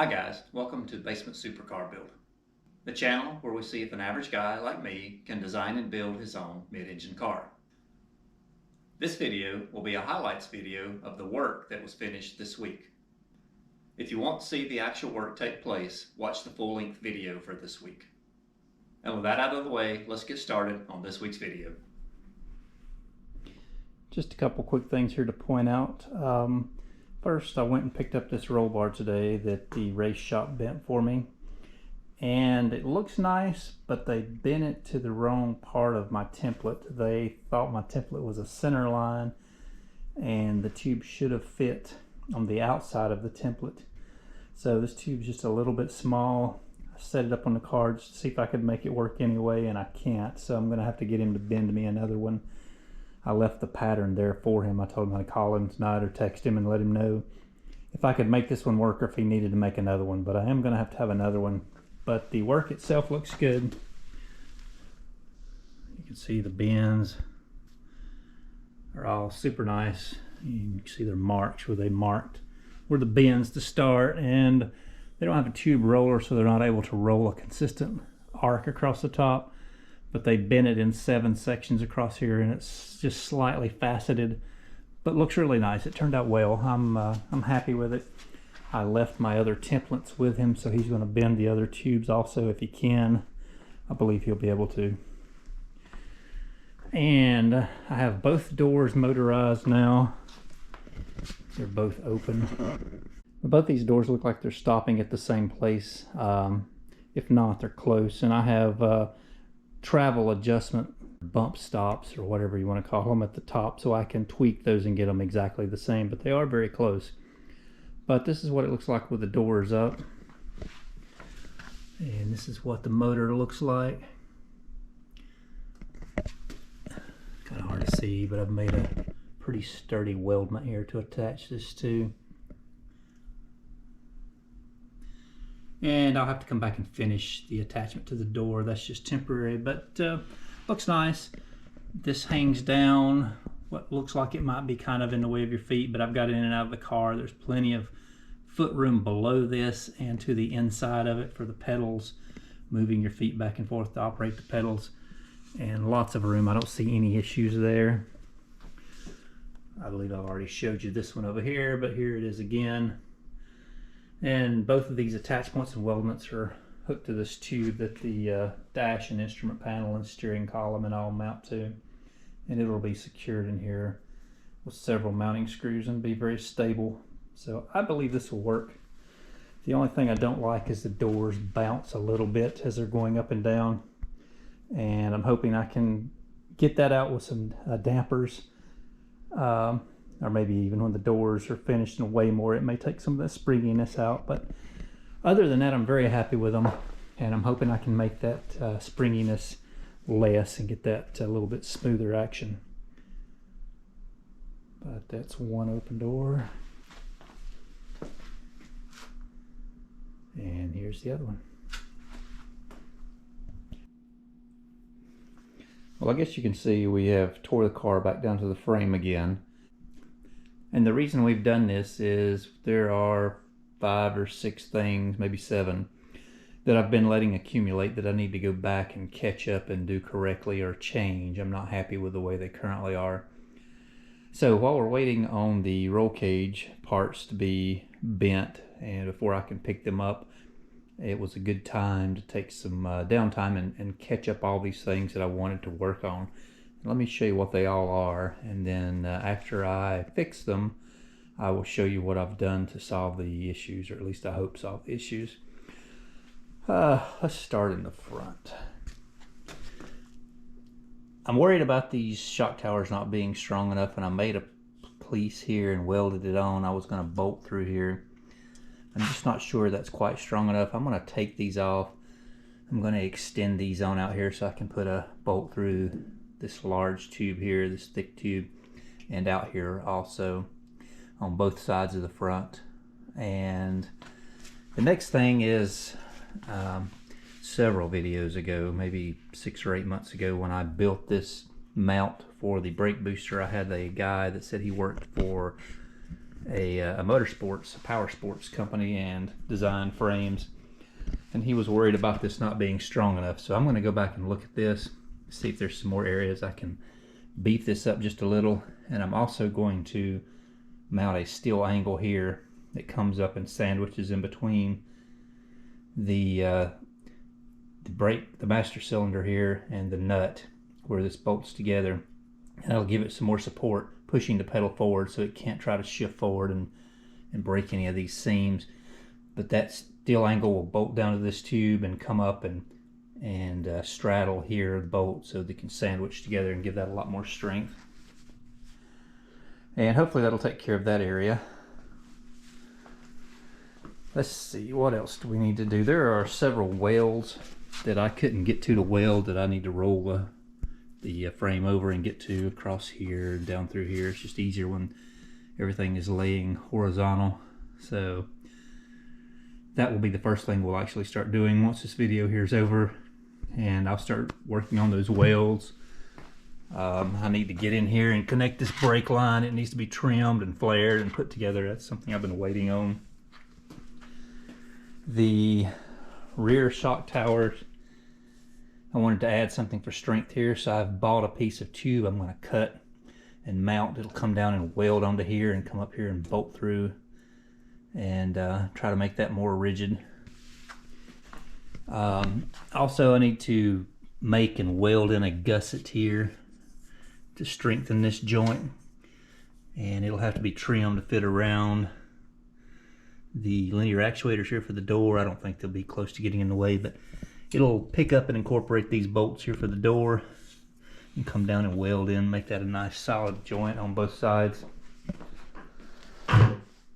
Hi guys, welcome to Basement Supercar Build, the channel where we see if an average guy like me can design and build his own mid-engine car. This video will be a highlights video of the work that was finished this week. If you want to see the actual work take place, watch the full-length video for this week. And with that out of the way, let's get started on this week's video. Just a couple quick things here to point out. First, I went and picked up this roll bar today that the race shop bent for me. And it looks nice, but they bent it to the wrong part of my template. They thought my template was a center line, and the tube should have fit on the outside of the template. So this tube's just a little bit small. I set it up on the car just to see if I could make it work anyway, and I can't. So I'm gonna have to get him to bend me another one. I left the pattern there for him. I told him I'd call him tonight or text him and let him know if I could make this one work or if he needed to make another one. But I am going to have another one. But the work itself looks good. You can see the bends are all super nice. You can see their marks where they marked where the bends to start. And they don't have a tube roller, so they're not able to roll a consistent arc across the top. But they bent it in 7 sections across here, and it's just slightly faceted, but looks really nice. It turned out well. I'm happy with it. I left my other templates with him, so he's going to bend the other tubes also if he can. I believe he'll be able to. And I have both doors motorized now. They're both open. Both these doors look like they're stopping at the same place. If not, they're close. And I have travel adjustment bump stops or whatever you want to call them at the top, so I can tweak those and get them exactly the same, but they are very close. But this is what it looks like with the doors up, and this is what the motor looks like. Kind of hard to see, but I've made a pretty sturdy weldment here to attach this to. And I'll have to come back and finish the attachment to the door. That's just temporary, but looks nice. This hangs down what looks like it might be kind of in the way of your feet, but I've got it in and out of the car. There's plenty of foot room below this and to the inside of it for the pedals, moving your feet back and forth to operate the pedals, and lots of room. I don't see any issues there. I believe I've already showed you this one over here, but here it is again. And both of these attach points and weldments are hooked to this tube that the dash and instrument panel and steering column and all mount to. And it'll be secured in here with several mounting screws and be very stable. So I believe this will work. The only thing I don't like is the doors bounce a little bit as they're going up and down. And I'm hoping I can get that out with some dampers. Or maybe even when the doors are finished and weigh more, it may take some of the springiness out. But other than that, I'm very happy with them, and I'm hoping I can make that springiness less and get that a little bit smoother action. But that's one open door, and here's the other one. Well, I guess you can see we have tore the car back down to the frame again. And the reason we've done this is there are 5 or 6 things, maybe 7, that I've been letting accumulate that I need to go back and catch up and do correctly or change. I'm not happy with the way they currently are. So while we're waiting on the roll cage parts to be bent and before I can pick them up, it was a good time to take some downtime and catch up all these things that I wanted to work on. Let me show you what they all are, and then after I fix them, I will show you what I've done to solve the issues, or at least I hope solve the issues. Let's start in the front. I'm worried about these shock towers not being strong enough, and I made a piece here and welded it on. I was going to bolt through here. I'm just not sure that's quite strong enough. I'm going to take these off. I'm going to extend these on out here so I can put a bolt through this large tube here, this thick tube, and out here also on both sides of the front. And the next thing is several videos ago, maybe 6 or 8 months ago, when I built this mount for the brake booster, I had a guy that said he worked for a motorsports, a power sports company, and design frames. And he was worried about this not being strong enough. So I'm going to go back and look at this, see if there's some more areas I can beef this up just a little. And I'm also going to mount a steel angle here that comes up and sandwiches in between the brake, the master cylinder here, and the nut where this bolts together. And that'll give it some more support, pushing the pedal forward so it can't try to shift forward and break any of these seams. But that steel angle will bolt down to this tube and come up and straddle here the bolt so they can sandwich together and give that a lot more strength. And hopefully that'll take care of that area. Let's see, what else do we need to do? There are several welds that I couldn't get to weld that I need to roll the frame over and get to across here and down through here. It's just easier when everything is laying horizontal. So that will be the first thing we'll actually start doing once this video here is over, and I'll start working on those welds. I need to get in here and connect this brake line. It needs to be trimmed and flared and put together. That's something I've been waiting on. The rear shock towers, I wanted to add something for strength here, so I've bought a piece of tube I'm going to cut and mount. It'll come down and weld onto here and come up here and bolt through, and try to make that more rigid. Also, I need to make and weld in a gusset here to strengthen this joint, and it'll have to be trimmed to fit around the linear actuators here for the door. I don't think they'll be close to getting in the way, but it'll pick up and incorporate these bolts here for the door and come down and weld in, make that a nice solid joint on both sides.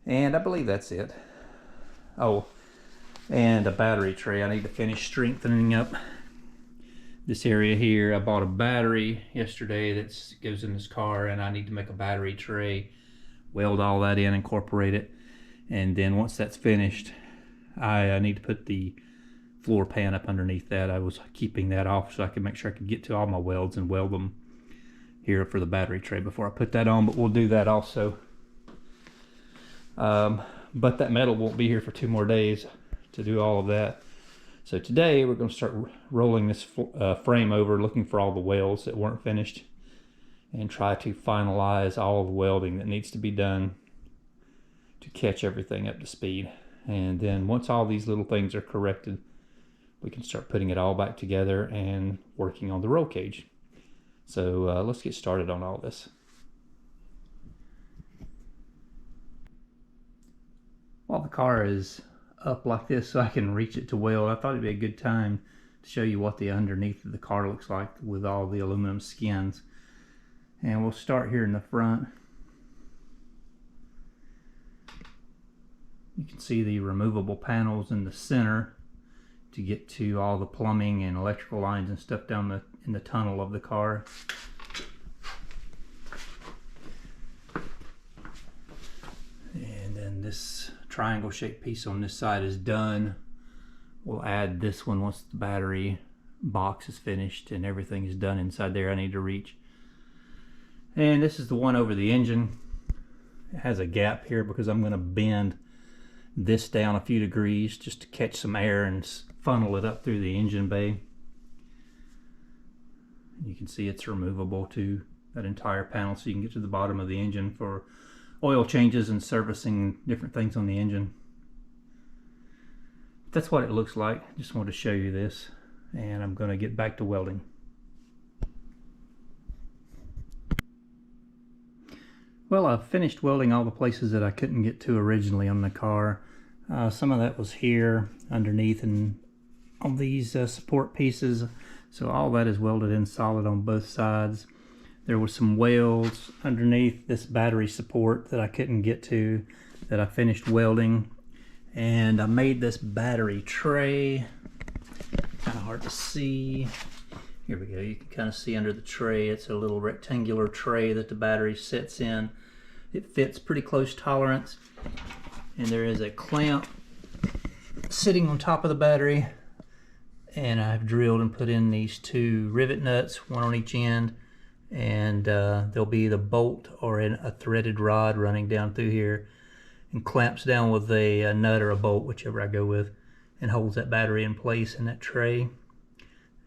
And I believe that's it. Oh, and a battery tray. I need to finish strengthening up this area here. I bought a battery yesterday that goes in this car, and I need to make a battery tray, weld all that in, incorporate it. And then once that's finished, I need to put the floor pan up underneath that. I was keeping that off so I could make sure I could get to all my welds and weld them here for the battery tray before I put that on, but we'll do that also. But that metal won't be here for 2 more days to do all of that. So today we're going to start rolling this frame over, looking for all the welds that weren't finished, and try to finalize all the welding that needs to be done to catch everything up to speed. And then once all these little things are corrected, we can start putting it all back together and working on the roll cage. So let's get started on all this. While the car is up like this so I can reach it to weld, I thought it'd be a good time to show you what the underneath of the car looks like with all the aluminum skins. And we'll start here in the front. You can see the removable panels in the center to get to all the plumbing and electrical lines and stuff down in the tunnel of the car. And then this triangle shaped piece on this side is done. We'll add this one once the battery box is finished and everything is done inside there I need to reach. And this is the one over the engine. It has a gap here because I'm going to bend this down a few degrees just to catch some air and funnel it up through the engine bay. You can see it's removable to that entire panel, so you can get to the bottom of the engine for oil changes and servicing different things on the engine. That's what it looks like. Just wanted to show you this, and I'm going to get back to welding. Well, I've finished welding all the places that I couldn't get to originally on the car. Some of that was here underneath and on these support pieces. So all that is welded in solid on both sides. There were some welds underneath this battery support that I couldn't get to that I finished welding. And I made this battery tray. Kind of hard to see. Here we go. You can kind of see under the tray. It's a little rectangular tray that the battery sits in. It fits pretty close tolerance. And there is a clamp sitting on top of the battery. And I've drilled and put in these 2 rivet nuts, one on each end. and there'll be the bolt or a threaded rod running down through here and clamps down with a nut or a bolt, whichever I go with, and holds that battery in place in that tray.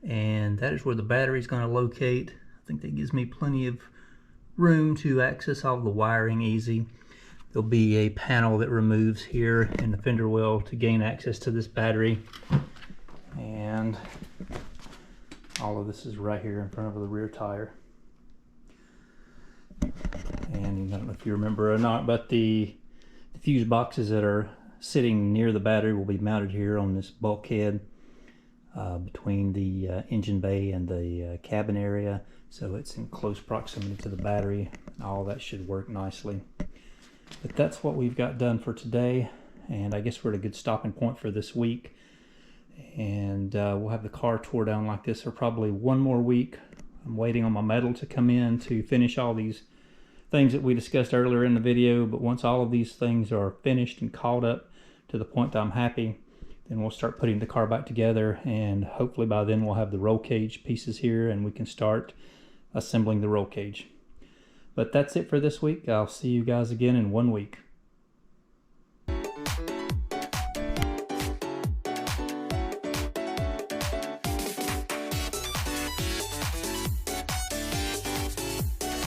And that is where the battery is going to locate. I think that gives me plenty of room to access all the wiring easy. There'll be a panel that removes here in the fender well to gain access to this battery. And all of this is right here in front of the rear tire. And I don't know if you remember or not, but the fuse boxes that are sitting near the battery will be mounted here on this bulkhead between the engine bay and the cabin area, so it's in close proximity to the battery. All that should work nicely. But that's what we've got done for today, and I guess we're at a good stopping point for this week. And we'll have the car tore down like this for probably one more week. I'm waiting on my metal to come in to finish all these things that we discussed earlier in the video, but once all of these things are finished and caught up to the point that I'm happy, then we'll start putting the car back together, and hopefully by then we'll have the roll cage pieces here and we can start assembling the roll cage. But that's it for this week. I'll see you guys again in 1 week.